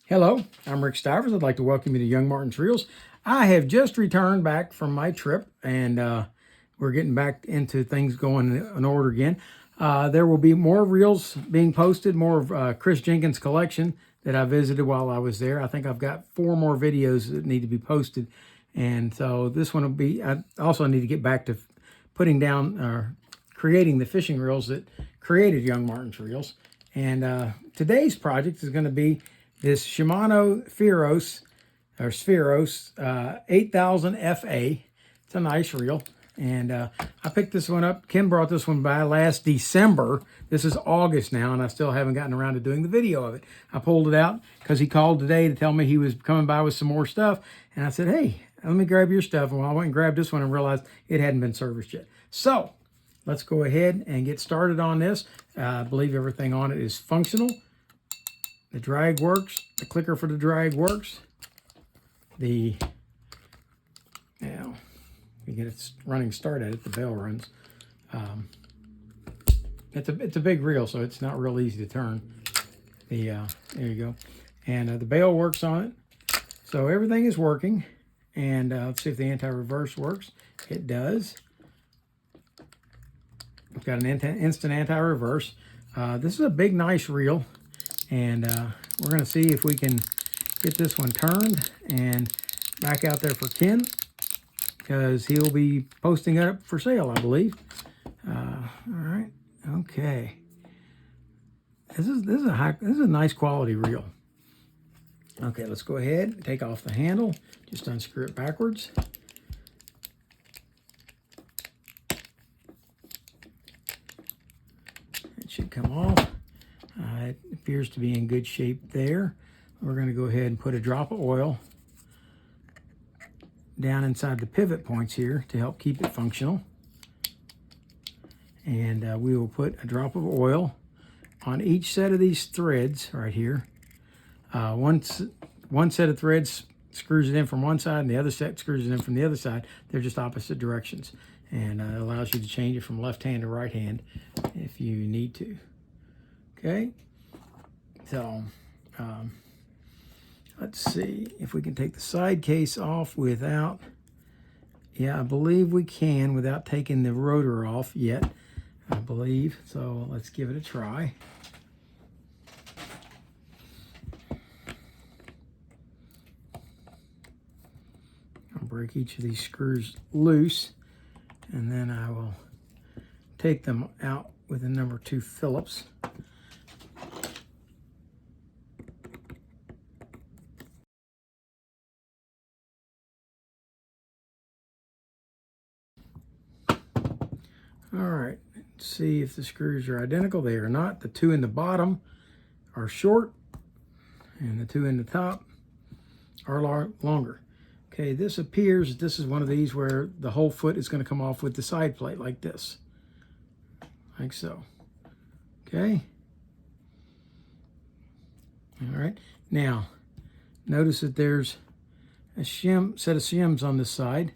Hello, I'm Rick Stivers. I'd like to welcome you to Young Martin's Reels. I have just returned back from my trip, and we're getting back into things going in order again. There will be more reels being posted, more of Chris Jenkins' collection that I visited while I was there. I think I've got 4 more videos that need to be posted, and so this one will be. I also need to get back to putting down, creating the fishing reels that created Young Martin's Reels. And today's project is going to be this Shimano Spheros 8000FA. It's a nice reel. And I picked this one up. Ken brought this one by last December. This is August now, and I still haven't gotten around to doing the video of it. I pulled it out because he called today to tell me he was coming by with some more stuff. And I said, hey, let me grab your stuff. And I went and grabbed this one and realized it hadn't been serviced yet. So let's go ahead and get started on this. I believe everything on it is functional. The drag works. The clicker for the drag works. Now, you get a running start at it, the bell runs. It's a big reel, so it's not real easy to turn. There you go. And the bail works on it. So everything is working. And let's see if the anti-reverse works. It does. It's got an instant anti-reverse. This is a big, nice reel. And we're going to see if we can get this one turned and back out there for Ken, because he'll be posting it up for sale, I believe. All right, okay. This is a nice quality reel. Okay, let's go ahead and take off the handle. Just unscrew it backwards. It should come off. It appears to be in good shape there. We're going to go ahead and put a drop of oil down inside the pivot points here to help keep it functional. And we will put a drop of oil on each set of these threads right here. One set of threads screws it in from one side, and the other set screws it in from the other side. They're just opposite directions. And it allows you to change it from left hand to right hand if you need to. Okay, so let's see if we can take the side case off without, yeah, I believe we can without taking the rotor off yet, I believe. So let's give it a try. I'll break each of these screws loose, and then I will take them out with a number 2 Phillips. All right, let's see if the screws are identical. They are not. The 2 in the bottom are short, and the 2 in the top are longer. Okay, this appears this is one of these where the whole foot is going to come off with the side plate like this, like so. Okay. All right. Now, notice that there's a set of shims on this side,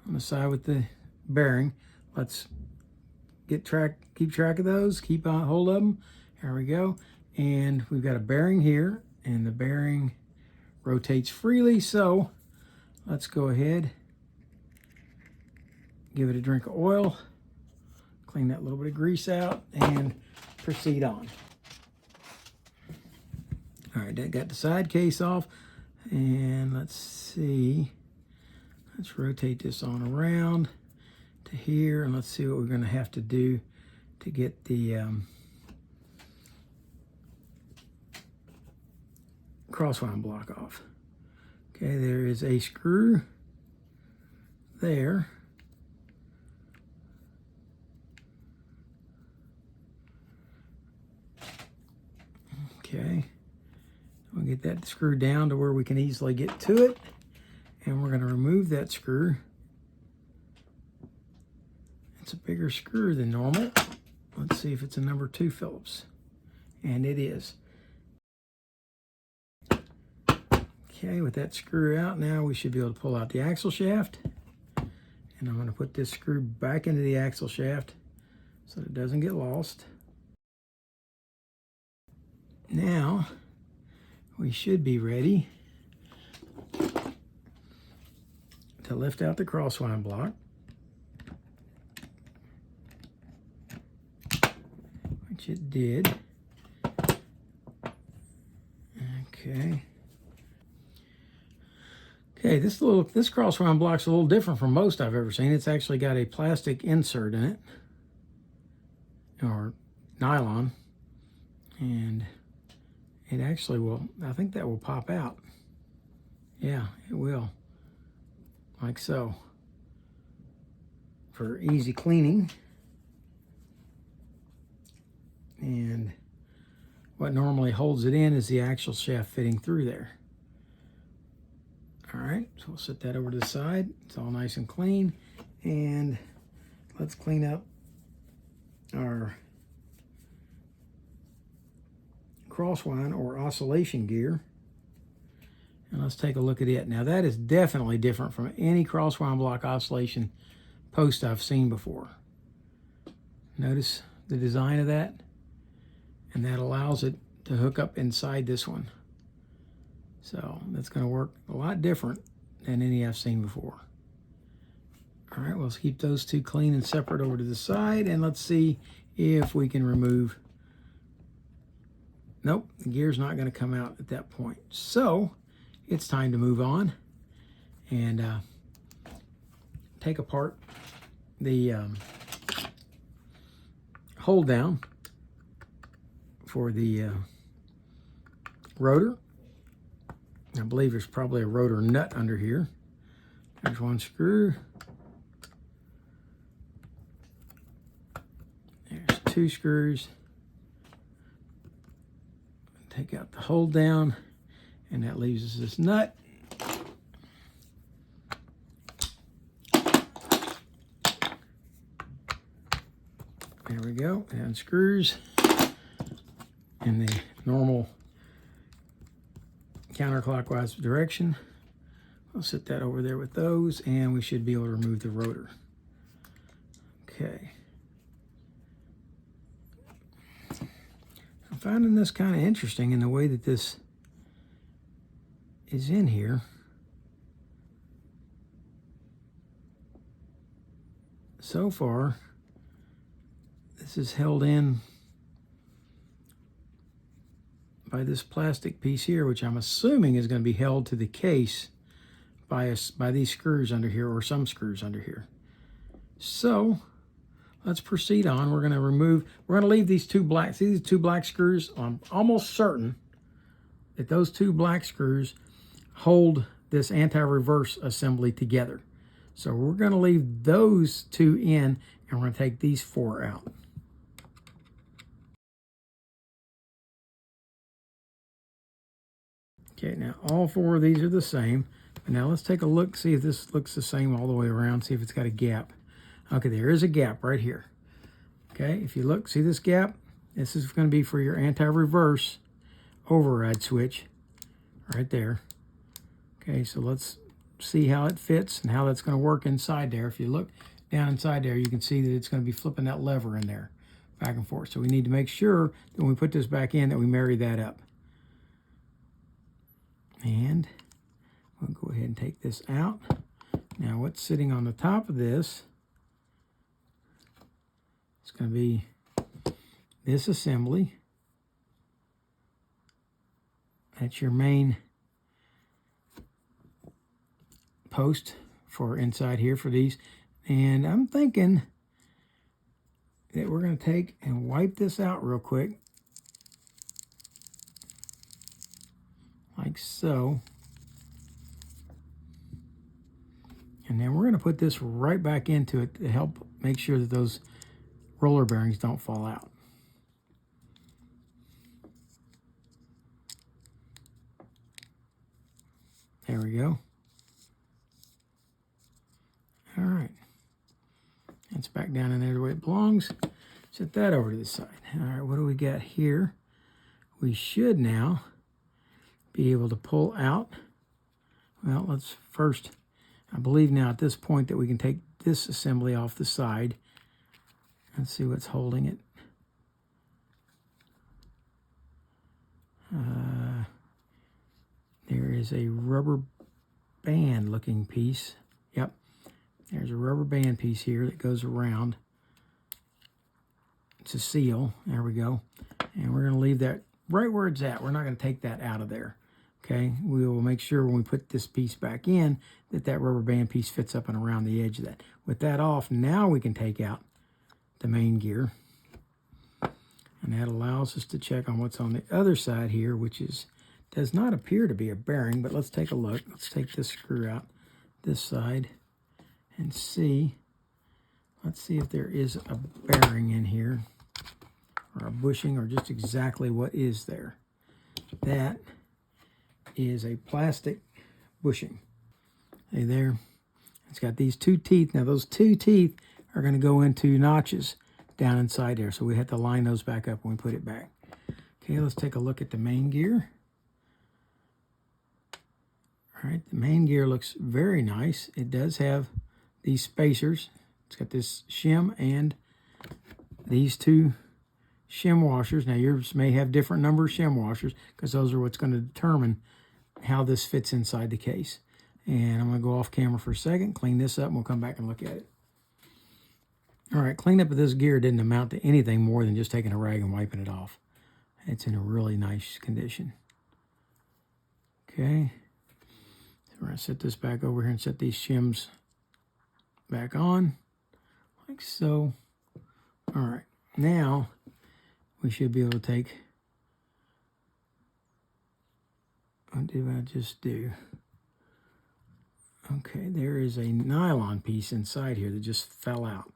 on the side with the bearing. Let's keep track of those, keep on hold of them. There we go. And we've got a bearing here, and the bearing rotates freely. So let's go ahead, give it a drink of oil, clean that little bit of grease out, and proceed on. All right, that got the side case off. And let's see, let's rotate this on around to here, and let's see what we're going to have to do to get the crosswind block off. Okay, there is a screw there. Okay, we'll get that screwed down to where we can easily get to it, and we're going to remove that screw. It's a bigger screw than normal. Let's see if it's a number 2 Phillips. And it is. Okay, with that screw out, now we should be able to pull out the axle shaft. And I'm going to put this screw back into the axle shaft so that it doesn't get lost. Now, we should be ready to lift out the crosswind block, which it did. Okay. Okay, this crosswind block's a little different from most I've ever seen. It's actually got a plastic insert in it, or nylon, and it actually will, I think that will pop out. Yeah, it will, like so, for easy cleaning. And what normally holds it in is the actual shaft fitting through there. All right, so we'll set that over to the side. It's all nice and clean. And let's clean up our crosswind or oscillation gear. And let's take a look at it. Now that is definitely different from any crosswind block oscillation post I've seen before. Notice the design of that? And that allows it to hook up inside this one. So that's going to work a lot different than any I've seen before. All right, well, let's keep those two clean and separate over to the side, and let's see if we can remove. Nope, the gear's not going to come out at that point. So it's time to move on and take apart the hold down for the rotor. I believe there's probably a rotor nut under here. There's one screw. There's two screws. Take out the hold down, and that leaves us this nut. There we go, it unscrews in the normal counterclockwise direction. I'll set that over there with those, and we should be able to remove the rotor. Okay. I'm finding this kind of interesting in the way that this is in here. So far, this is held in by this plastic piece here, which I'm assuming is going to be held to the case by these screws under here, or some screws under here. So let's proceed on. We're going to leave these two black, see these two black screws? I'm almost certain that those two black screws hold this anti-reverse assembly together. So we're going to leave those two in, and we're going to take these four out. Okay, now all four of these are the same. But now let's take a look, see if this looks the same all the way around, see if it's got a gap. Okay, there is a gap right here. Okay, if you look, see this gap? This is going to be for your anti-reverse override switch right there. Okay, so let's see how it fits and how that's going to work inside there. If you look down inside there, you can see that it's going to be flipping that lever in there back and forth. So we need to make sure that when we put this back in that we marry that up. And we'll go ahead and take this out. Now what's sitting on the top of this, it's going to be this assembly. That's your main post for inside here for these. And I'm thinking that we're going to take and wipe this out real quick. Like so. And then we're going to put this right back into it to help make sure that those roller bearings don't fall out. There we go. All right. It's back down in there the way it belongs. Set that over to the side. All right, what do we got here? We should now be able to pull out. Well, let's first, I believe now at this point that we can take this assembly off the side. Let's see what's holding it. is a rubber band looking piece. Yep, there's a rubber band piece here that goes around. It's a seal. There we go. And we're going to leave that right where it's at. We're not going to take that out of there. Okay, we will make sure when we put this piece back in that that rubber band piece fits up and around the edge of that. With that off, now we can take out the main gear. And that allows us to check on what's on the other side here, which does not appear to be a bearing, but let's take a look. Let's take this screw out this side and see. Let's see if there is a bearing in here, or a bushing, or just exactly what is there. That is a plastic bushing. See there? It's got these two teeth. Now those two teeth are going to go into notches down inside there, so we have to line those back up when we put it back. Okay, let's take a look at the main gear. All right, the main gear looks very nice. It does have these spacers. It's got this shim and these two shim washers. Now yours may have different number of shim washers because those are what's going to determine how this fits inside the case. And I'm going to go off camera for a second, clean this up, and we'll come back and look at it. All right, cleanup of this gear didn't amount to anything more than just taking a rag and wiping it off. It's in a really nice condition. Okay, so we're going to set this back over here and set these shims back on, like so. All right, now we should be able to take, what did I just do? Okay, there is a nylon piece inside here that just fell out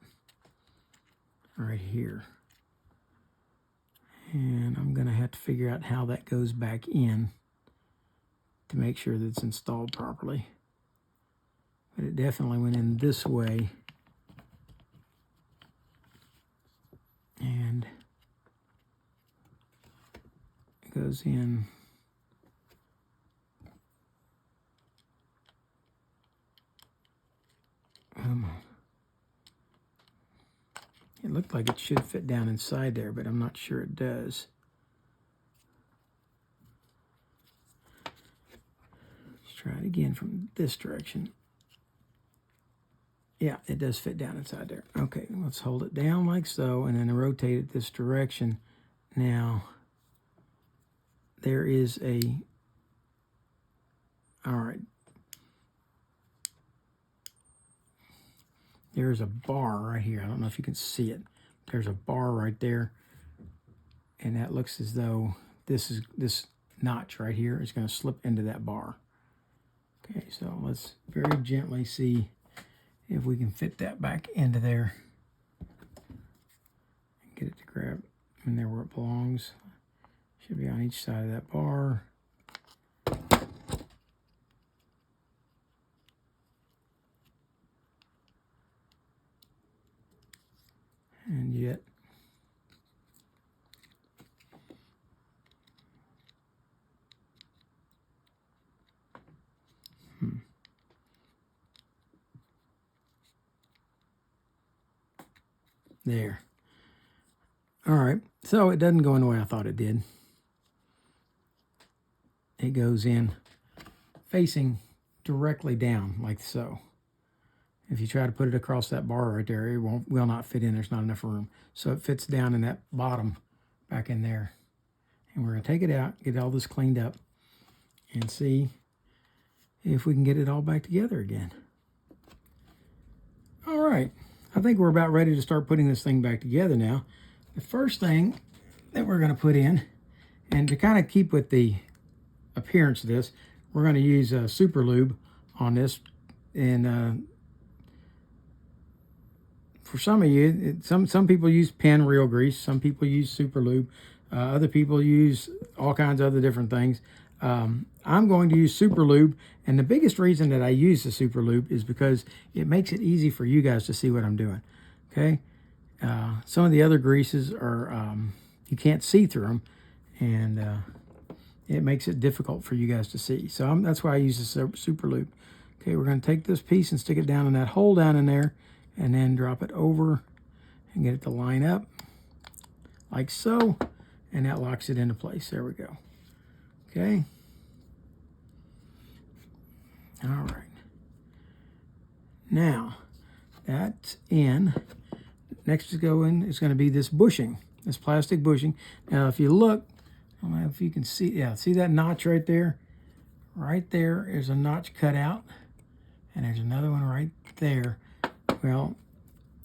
right here. And I'm going to have to figure out how that goes back in to make sure that it's installed properly. But it definitely went in this way. And it goes in. Come on. It looked like it should fit down inside there, but I'm not sure it does. Let's try it again from this direction. Yeah, it does fit down inside there. Okay, let's hold it down like so, and then rotate it this direction. Now, there is all right. There's a bar right here. I don't know if you can see it. There's a bar right there. And that looks as though this notch right here is going to slip into that bar. Okay, so let's very gently see if we can fit that back into there. Get it to grab in there where it belongs. Should be on each side of that bar. And yet, there. All right, so it doesn't go in the way I thought it did. It goes in facing directly down, like so. If you try to put it across that bar right there, it will not fit in. There's not enough room. So it fits down in that bottom back in there. And we're going to take it out, get all this cleaned up, and see if we can get it all back together again. All right. I think we're about ready to start putting this thing back together now. The first thing that we're going to put in, and to kind of keep with the appearance of this, we're going to use super lube on this. And for some of you, some people use Penn reel grease, some people use super lube, other people use all kinds of other different things. I'm going to use super lube, and the biggest reason that I use the super lube is because it makes it easy for you guys to see what I'm doing. Okay, some of the other greases are you can't see through them, and it makes it difficult for you guys to see. So that's why I use the super lube. Okay, we're going to take this piece and stick it down in that hole down in there, and then drop it over and get it to line up like so, and that locks it into place. There we go. Okay. All right. Now, that's in. Next to go in is going to be this bushing, this plastic bushing. Now, if you look, I don't know if you can see, yeah, see that notch right there? Right there is a notch cut out, and there's another one right there. Well,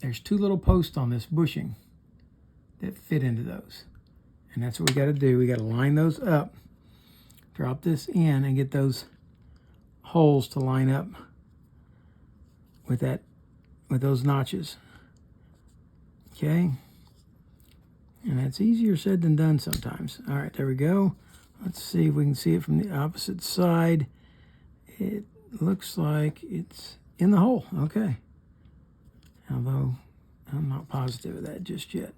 there's two little posts on this bushing that fit into those. And that's what we got to do. We got to line those up, drop this in, and get those holes to line up with that, with those notches. Okay. And that's easier said than done sometimes. All right, there we go. Let's see if we can see it from the opposite side. It looks like it's in the hole. Okay. Although I'm not positive of that just yet.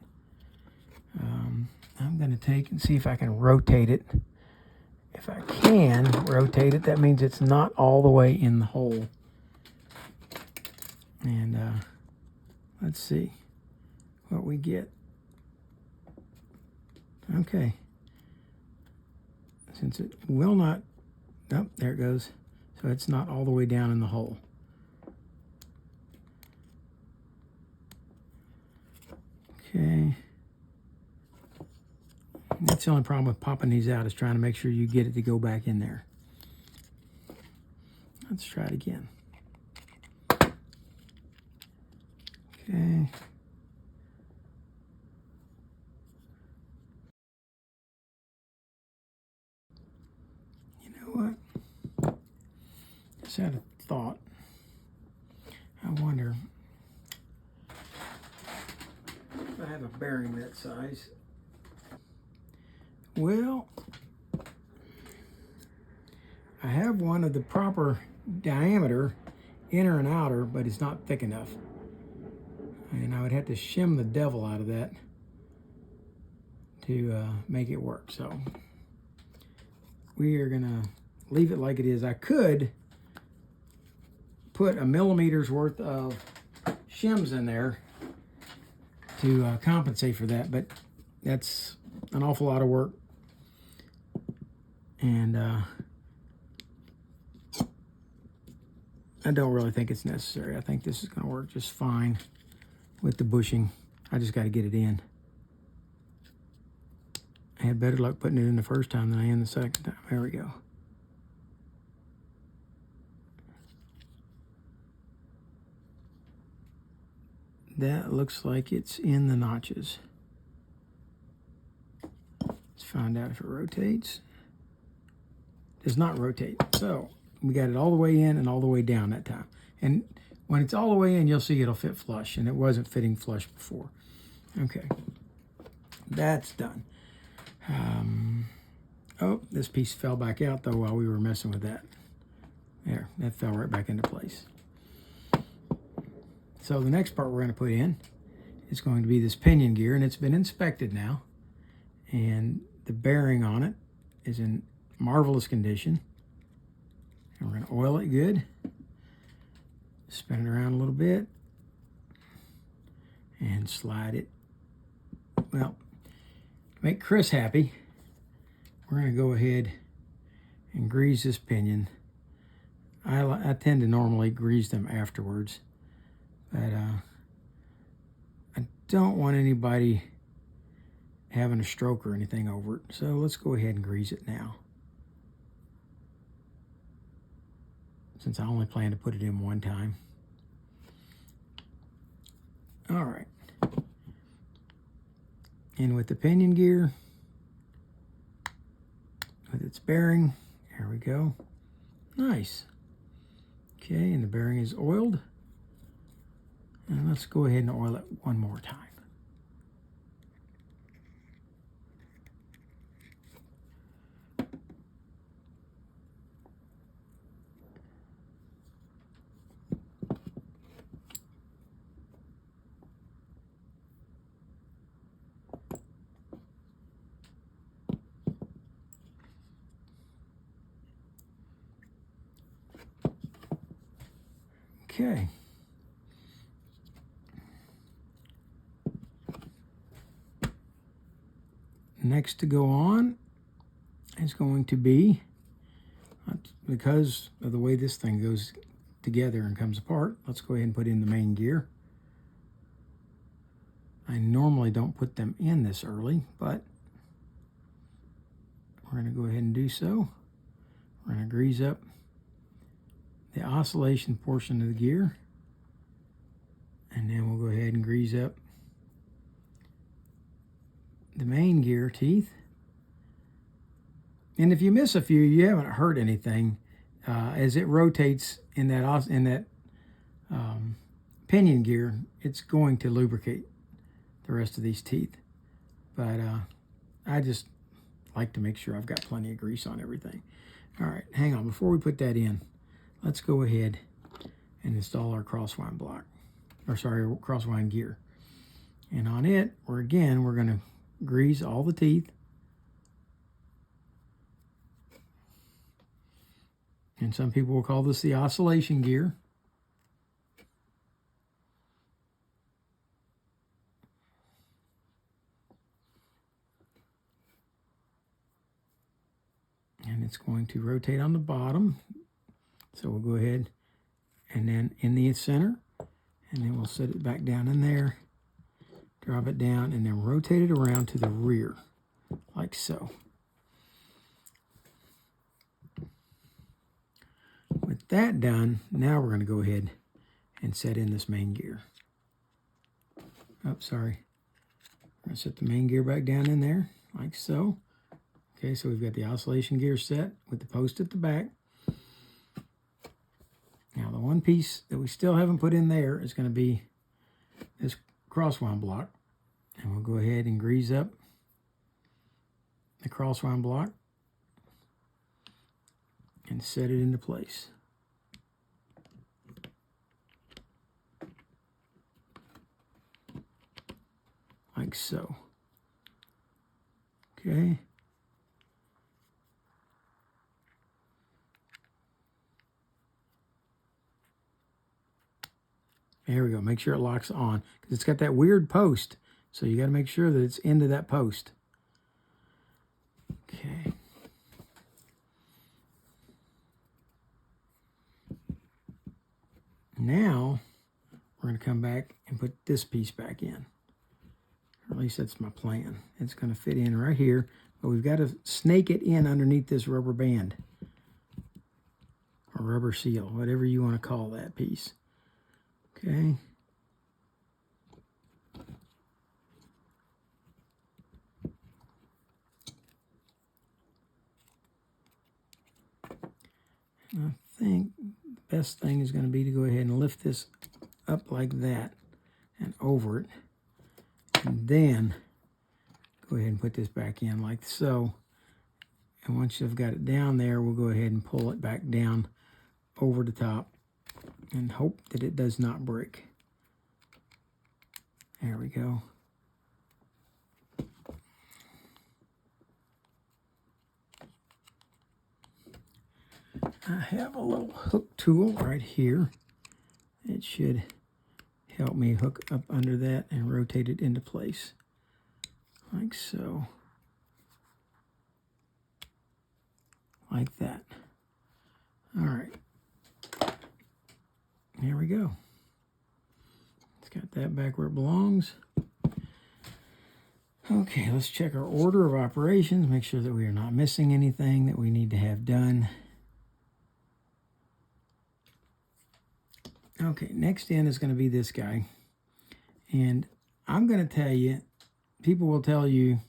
I'm going to take and see if I can rotate it. If I can rotate it, that means it's not all the way in the hole. And let's see what we get. Okay. Since it will not, nope, there it goes. So it's not all the way down in the hole. Okay. That's the only problem with popping these out, is trying to make sure you get it to go back in there. Let's try it again. Okay. You know what? Just had a thought. I wonder if I have a bearing that size. Well, I have one of the proper diameter, inner and outer, but it's not thick enough. And I would have to shim the devil out of that to make it work. So we are gonna leave it like it is. I could put a millimeter's worth of shims in there to compensate for that, but that's an awful lot of work. And I don't really think it's necessary. I think this is going to work just fine with the bushing. I just got to get it in. I had better luck putting it in the first time than I had the second time. There we go. That looks like it's in the notches. Let's find out if it rotates. Does not rotate. So we got it all the way in and all the way down that time. And when it's all the way in, you'll see it'll fit flush, and it wasn't fitting flush before. Okay, that's done. Oh, this piece fell back out though while we were messing with that. There, that fell right back into place. So the next part we're going to put in is going to be this pinion gear, and it's been inspected now, and the bearing on it is in marvelous condition. And we're going to oil it good, spin it around a little bit, and slide it. Well, to make Chris happy, we're going to go ahead and grease this pinion. I tend to normally grease them afterwards, but I don't want anybody having a stroke or anything over it. So let's go ahead and grease it now, since I only plan to put it in one time. All right. And with the pinion gear, with its bearing, there we go. Nice. Okay, and the bearing is oiled. And let's go ahead and oil it one more time. Okay. Next to go on is going to be Because of the way this thing goes together and comes apart, let's go ahead and put in the main gear. I normally don't put them in this early, but we're going to go ahead and do so. We're going to grease up the oscillation portion of the gear, and then we'll go ahead and grease up the main gear teeth. And if you miss a few, you haven't hurt anything. As it rotates in that pinion gear, it's going to lubricate the rest of these teeth. But I just like to make sure I've got plenty of grease on everything. All right, hang on. Before we put that in, let's go ahead and install our crosswind block, or sorry, crosswind gear. And on it, we're going to grease all the teeth. And some people will call this the oscillation gear. And it's going to rotate on the bottom. So we'll go ahead and then in the center, and then we'll set it back down in there, drop it down, and then rotate it around to the rear, like so. With that done, now we're going to go ahead and set in this main gear. Oh, sorry. I'm going to set the main gear back down in there, like so. Okay, so we've got the oscillation gear set with the post at the back. Now the one piece that we still haven't put in there is going to be this crosswind block. And we'll go ahead and grease up the crosswind block and set it into place. Like so. Okay. There we go. Make sure it locks on, because it's got that weird post. So you got to make sure that it's into that post. Okay. Now we're going to come back and put this piece back in. Or at least that's my plan. It's going to fit in right here, but we've got to snake it in underneath this rubber band or rubber seal, whatever you want to call that piece. Okay. I think the best thing is going to be to go ahead and lift this up like that and over it. And then go ahead and put this back in like so. And once you've got it down there, we'll go ahead and pull it back down over the top and hope that it does not break. There we go. I have a little hook tool right here. It should help me hook up under that and rotate it into place, like so. Like that. All right. There we go. It's got that back where it belongs. Okay, let's check our order of operations, make sure that we are not missing anything that we need to have done. Okay, next in is going to be this guy. And I'm going to tell you, people will tell you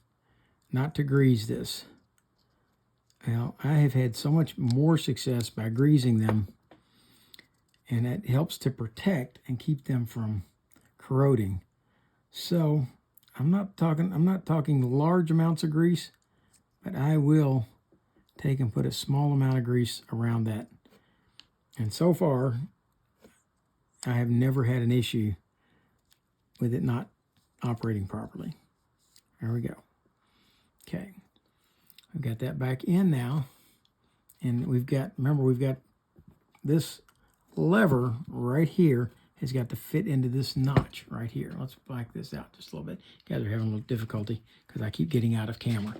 not to grease this. Well, I have had so much more success by greasing them, and that helps to protect and keep them from corroding. So I'm not talking large amounts of grease, but I will take and put a small amount of grease around that. And so far, I have never had an issue with it not operating properly. There we go. Okay. We've got that back in now. And we've got, remember, we've got this lever right here has got to fit into this notch right here. Let's black this out just a little bit. You guys are having a little difficulty because I keep getting out of camera.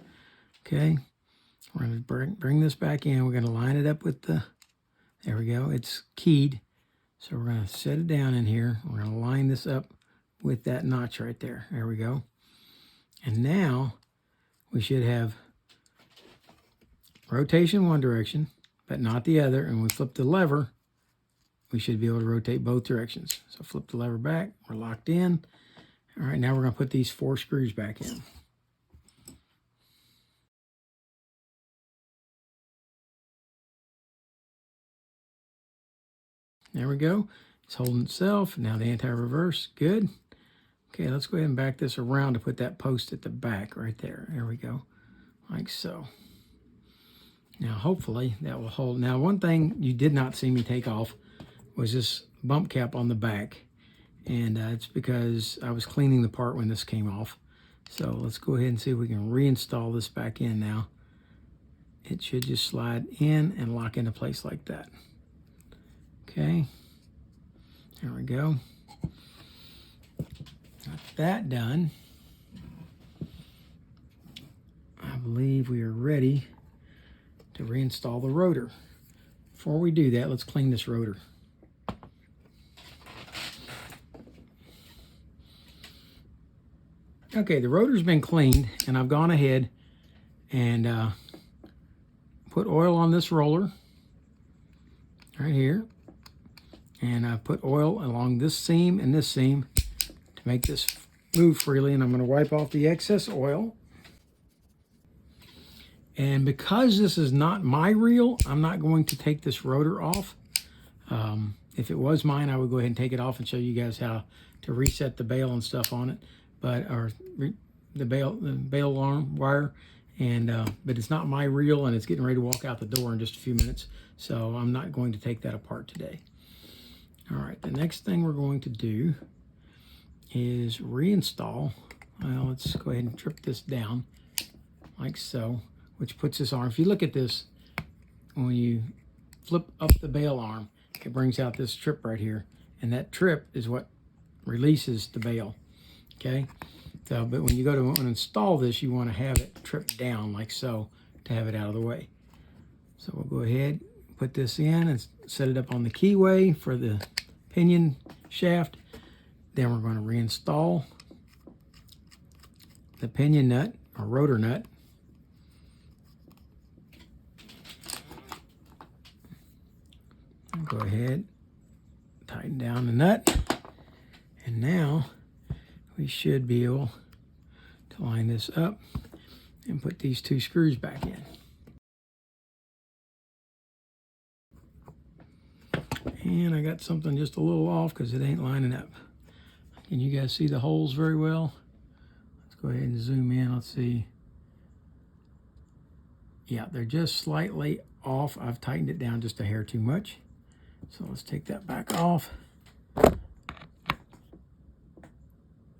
Okay. We're going to bring this back in. We're going to line it up with the, there we go. It's keyed. So we're going to set it down in here. We're going to line this up with that notch right there. There we go. And now we should have rotation one direction, but not the other. And we flip the lever, we should be able to rotate both directions. So flip the lever back. We're locked in. All right, now we're going to put these 4 screws back in. There we go. It's holding itself. Now the anti-reverse. Good. Okay, let's go ahead and back this around to put that post at the back right there. There we go. Like so. Now, hopefully, that will hold. Now, one thing you did not see me take off was this bump cap on the back. And it's because I was cleaning the part when this came off. So let's go ahead and see if we can reinstall this back in now. It should just slide in and lock into place like that. Okay. There we go. Got that done. I believe we are ready to reinstall the rotor. Before we do that, let's clean this rotor. Okay, the rotor's been cleaned, and I've gone ahead and put oil on this roller right here. And I put oil along this seam and this seam to make this move freely. And I'm going to wipe off the excess oil. And because this is not my reel, I'm not going to take this rotor off. If it was mine, I would go ahead and take it off and show you guys how to reset the bail and stuff on it. But the bail arm wire. And but it's not my reel, and it's getting ready to walk out the door in just a few minutes. So I'm not going to take that apart today. All right, the next thing we're going to do is reinstall. Well, let's go ahead and trip this down like so, which puts this arm. If you look at this, when you flip up the bail arm, it brings out this trip right here, and that trip is what releases the bail. Okay, so but when you go to install this, you want to have it tripped down like so to have it out of the way. So we'll go ahead, put this in and set it up on the keyway for the pinion shaft. Then we're going to reinstall the pinion nut or rotor nut. Go ahead, tighten down the nut, and now we should be able to line this up and put these 2 screws back in. And I got something just a little off because it ain't lining up. Can you guys see the holes very well? Let's go ahead and zoom in. Let's see. Yeah, they're just slightly off. I've tightened it down just a hair too much. So let's take that back off.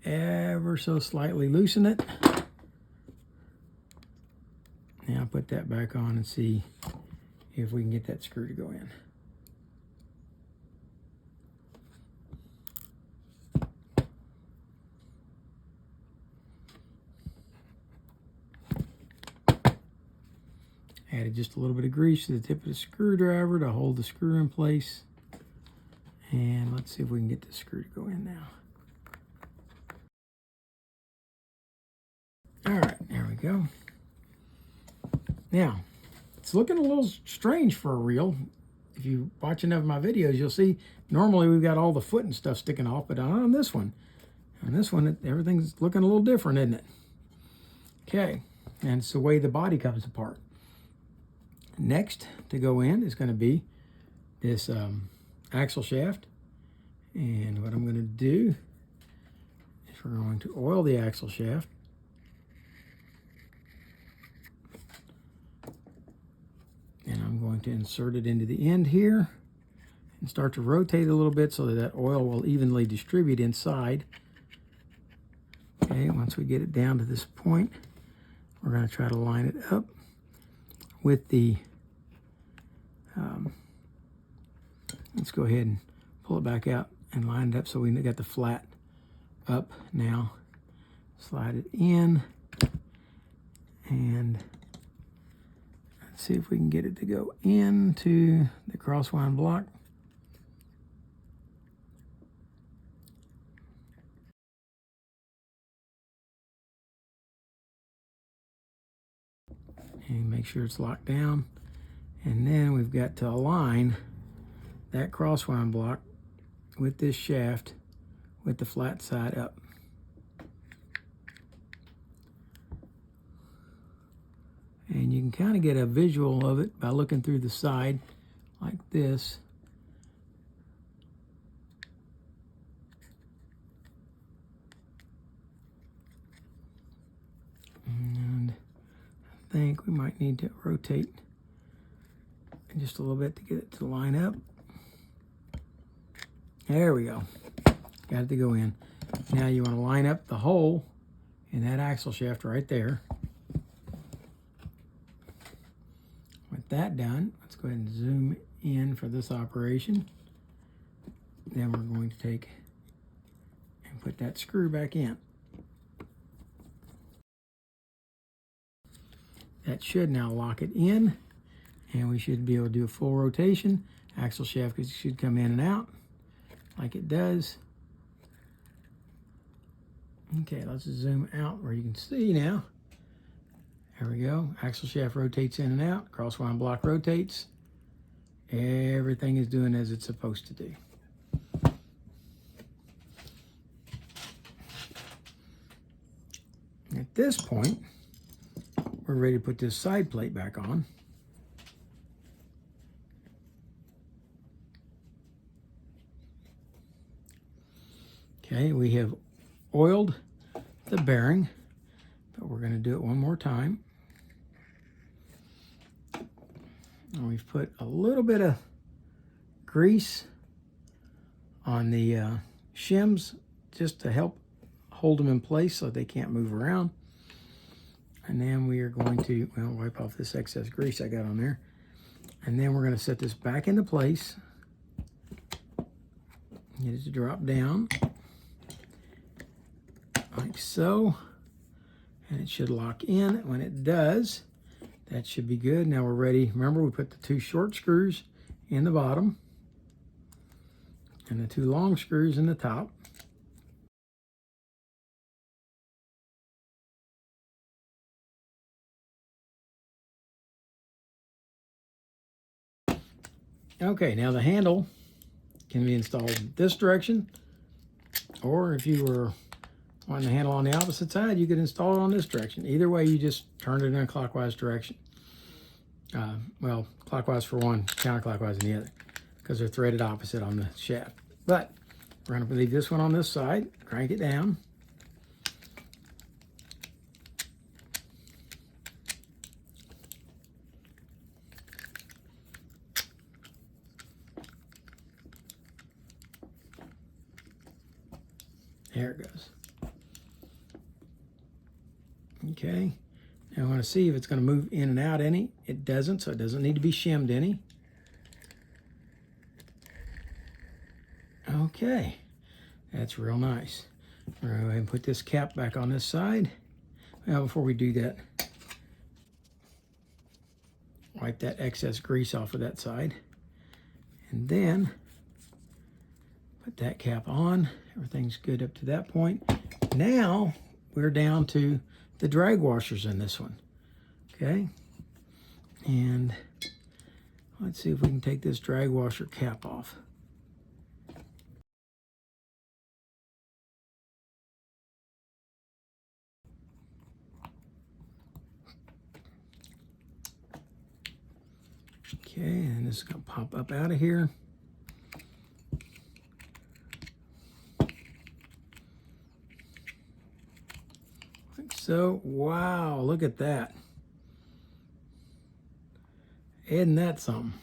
Ever so slightly loosen it. Now put that back on and see if we can get that screw to go in. Added just a little bit of grease to the tip of the screwdriver to hold the screw in place. And let's see if we can get the screw to go in now. All right, there we go. Now, it's looking a little strange for a reel. If you watch enough of my videos, you'll see normally we've got all the foot and stuff sticking off, but on this one, everything's looking a little different, isn't it? Okay, and it's the way the body comes apart. Next to go in is going to be this axle shaft. And what I'm going to do is we're going to oil the axle shaft. And I'm going to insert it into the end here and start to rotate a little bit so that oil will evenly distribute inside. Okay, once we get it down to this point, we're going to try to line it up with the let's go ahead and pull it back out and line it up so we got the flat up now. Slide it in and Let's see if we can get it to go into the crosswind block. And make sure it's locked down. And then we've got to align that crosswind block with this shaft with the flat side up. And you can kind of get a visual of it by looking through the side like this. And I think we might need to rotate just a little bit to get it to line up. There we go. Got it to go in. Now you want to line up the hole in that axle shaft right there. With that done, let's go ahead and zoom in for this operation. Then we're going to take and put that screw back in. That should now lock it in, and we should be able to do a full rotation. Axle shaft should come in and out like it does. Okay, let's zoom out where you can see now. There we go. Axle shaft rotates in and out. Crosswind block rotates. Everything is doing as it's supposed to do. At this point, we're ready to put this side plate back on. Okay, we have oiled the bearing, but we're going to do it one more time. And we've put a little bit of grease on the shims just to help hold them in place so they can't move around. And then we are going to, well, wipe off this excess grease I got on there. And then we're going to set this back into place. Get it to drop down like so. And it should lock in. When it does, that should be good. Now we're ready. Remember, we put the 2 short screws in the bottom and the 2 long screws in the top. Okay, now the handle can be installed this direction, or if you were wanting the handle on the opposite side, you could install it on this direction. Either way, you just turn it in a clockwise direction. Well, clockwise for one, counterclockwise in the other, because they're threaded opposite on the shaft. But we're going to leave this one on this side, crank it down. There it goes. Okay, now I want to see if it's going to move in and out any. It doesn't, so it doesn't need to be shimmed any. Okay, that's real nice. We're going to go ahead and put this cap back on this side. Well, before we do that, wipe that excess grease off of that side. And then put that cap on. Everything's good up to that point. Now we're down to the drag washers in this one. Okay, and let's see if we can take this drag washer cap off. Okay, and this is going to pop up out of here. Like so. Wow, look at that. Isn't that something?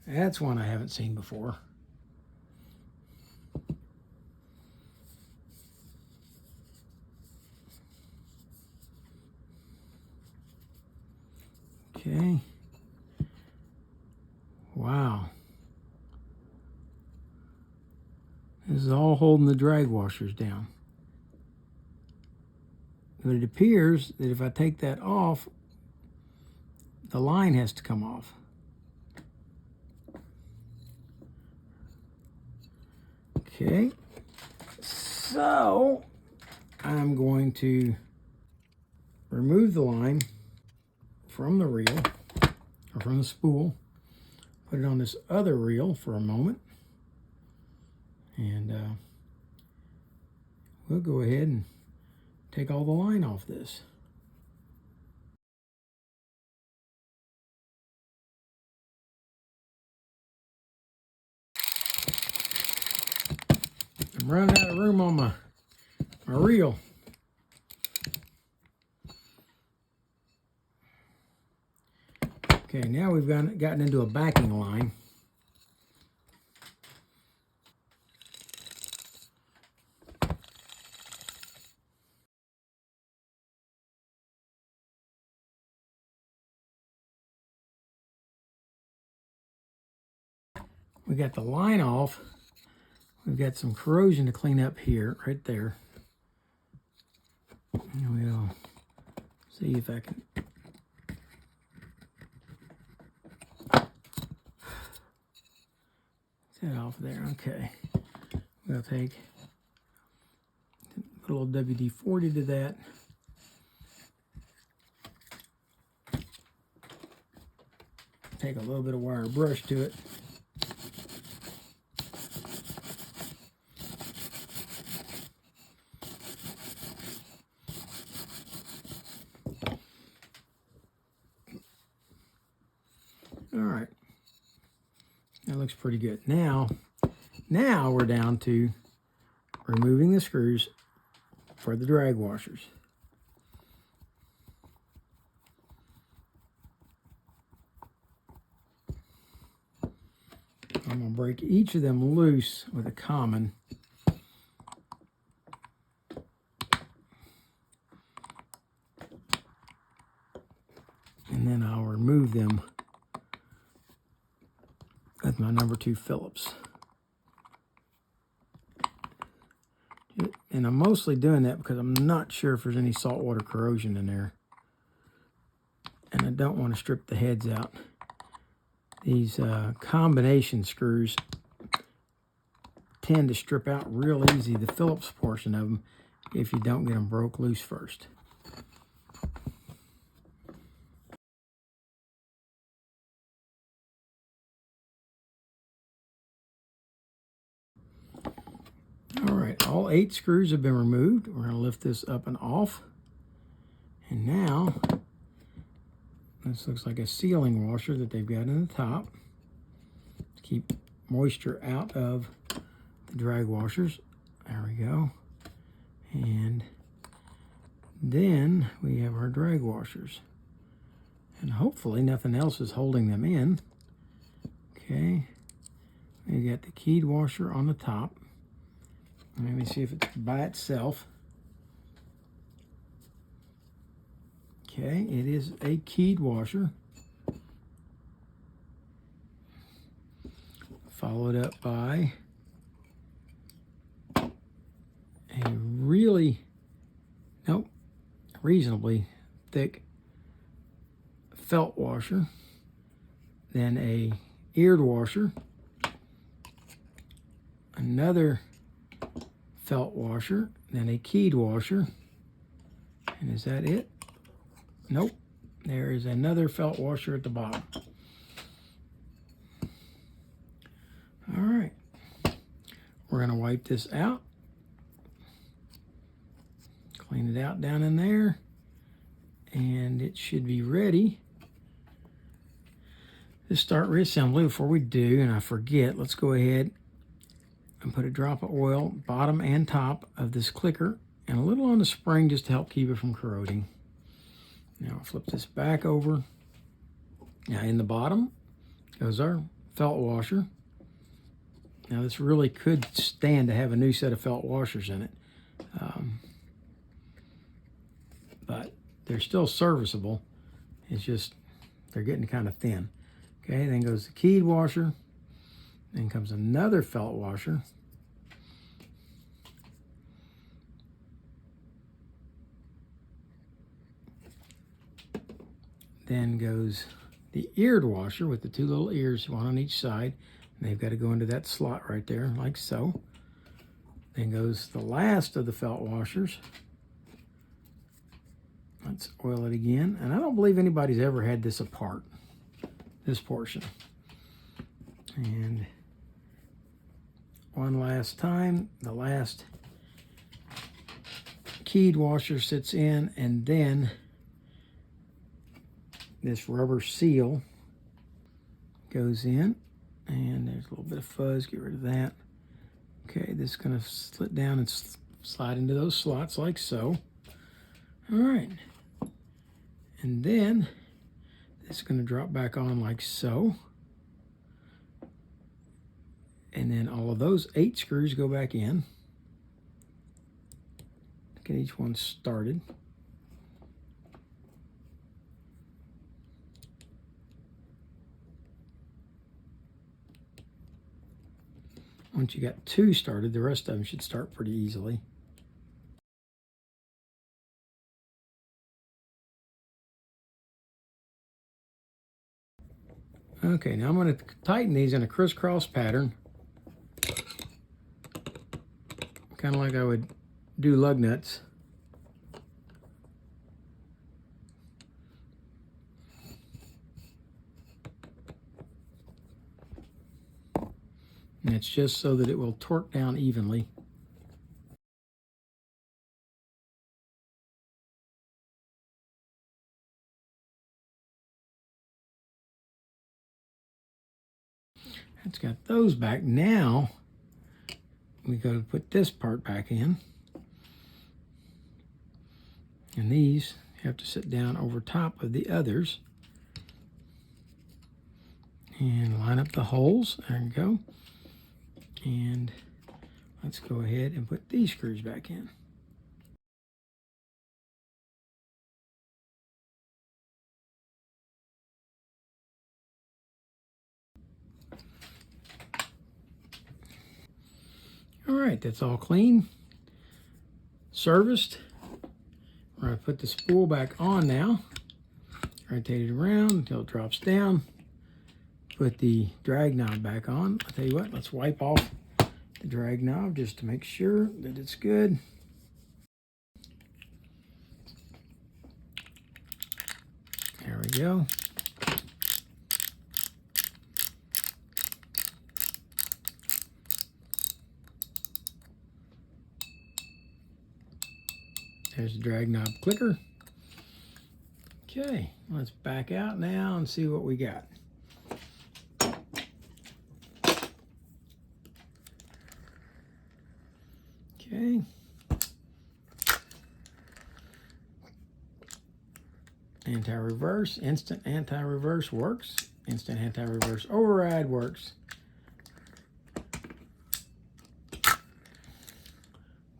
That's one I haven't seen before. Okay. Wow. This is all holding the drag washers down. But it appears that if I take that off, the line has to come off. Okay, so I'm going to remove the line from the reel, or from the spool, put it on this other reel for a moment, and we'll go ahead and take all the line off this. I'm running out of room on my reel. Okay, now we've gotten into a backing line. We got the line off. We've got some corrosion to clean up here, right there. And we'll see if I can get off there. Okay. We'll put a little WD-40 to that. Take a little bit of wire brush to it. All right, that looks pretty good. Now we're down to removing the screws for the drag washers. I'm going to break each of them loose with a common. And then I'll remove them with my number 2 Phillips. And I'm mostly doing that because I'm not sure if there's any saltwater corrosion in there. And I don't want to strip the heads out. These combination screws tend to strip out real easy, the Phillips portion of them, if you don't get them broke loose first. All right, all 8 screws have been removed. We're going to lift this up and off. And now, this looks like a sealing washer that they've got in the top to keep moisture out of the drag washers. There we go. And then we have our drag washers. And hopefully nothing else is holding them in. Okay. We got the keyed washer on the top. Let me see if it's by itself. Okay, it is a keyed washer. Followed up by a reasonably thick felt washer. Then a eared washer. Another felt washer, then a keyed washer. And is that it? Nope. There is another felt washer at the bottom. All right. We're going to wipe this out. Clean it out down in there. And it should be ready to start reassembly. Before we do, and I forget, let's go ahead and put a drop of oil, bottom and top of this clicker, and a little on the spring just to help keep it from corroding. Now I'll flip this back over. Now in the bottom goes our felt washer. Now this really could stand to have a new set of felt washers in it. But they're still serviceable. It's just, they're getting kind of thin. Okay, then goes the keyed washer. Then comes another felt washer. Then goes the eared washer with the two little ears, one on each side. And they've got to go into that slot right there, like so. Then goes the last of the felt washers. Let's oil it again. And I don't believe anybody's ever had this apart, this portion. And one last time, the last keyed washer sits in, and then this rubber seal goes in, and there's a little bit of fuzz, get rid of that. Okay, this is going to slip down and slide into those slots like so. All right, and then this is going to drop back on like so. And then all of those 8 screws go back in. Get each one started. Once you got 2 started, the rest of them should start pretty easily. Okay, now I'm going to tighten these in a crisscross pattern, kind of like I would do lug nuts. And it's just so that it will torque down evenly. It's got those back. Now we go to put this part back in. And these have to sit down over top of the others. And line up the holes. There you go. And let's go ahead and put these screws back in. All right, that's all clean, serviced. We're going to put the spool back on now. Rotate it around until it drops down. Put the drag knob back on. I'll tell you what, let's wipe off the drag knob just to make sure that it's good. There we go. There's the drag knob clicker. Okay, let's back out now and see what we got. Okay. Anti-reverse, instant anti-reverse works. Instant anti-reverse override works.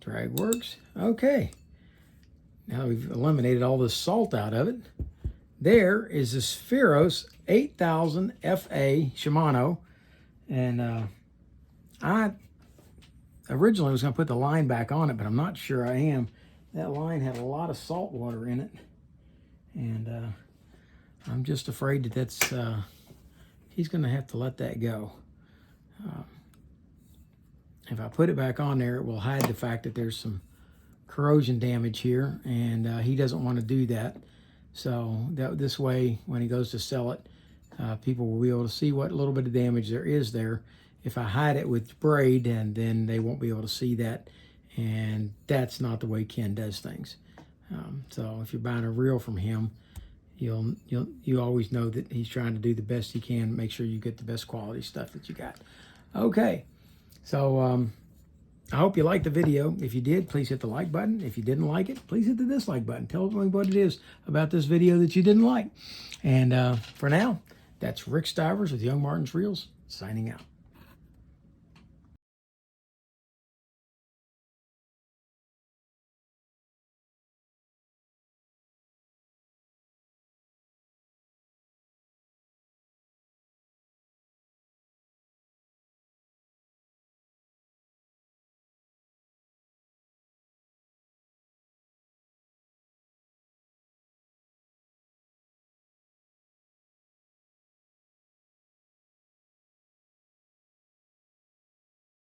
Drag works. Okay. Now we've eliminated all the salt out of it. There is the Spheros 8000FA Shimano. And I originally was going to put the line back on it, but I'm not sure I am. That line had a lot of salt water in it. And I'm just afraid that that's, he's going to have to let that go. If I put it back on there, it will hide the fact that there's some corrosion damage here, and he doesn't want to do that. So that this way, when he goes to sell it, people will be able to see what little bit of damage there is there. If I hide it with braid, and then they won't be able to see that, and that's not the way Ken does things. So if you're buying a reel from him, you always know that he's trying to do the best he can, make sure you get the best quality stuff that you got. Okay, so I hope you liked the video. If you did, please hit the like button. If you didn't like it, please hit the dislike button. Tell me what it is about this video that you didn't like. And for now, that's Rick Stivers with Young Martin's Reels, signing out.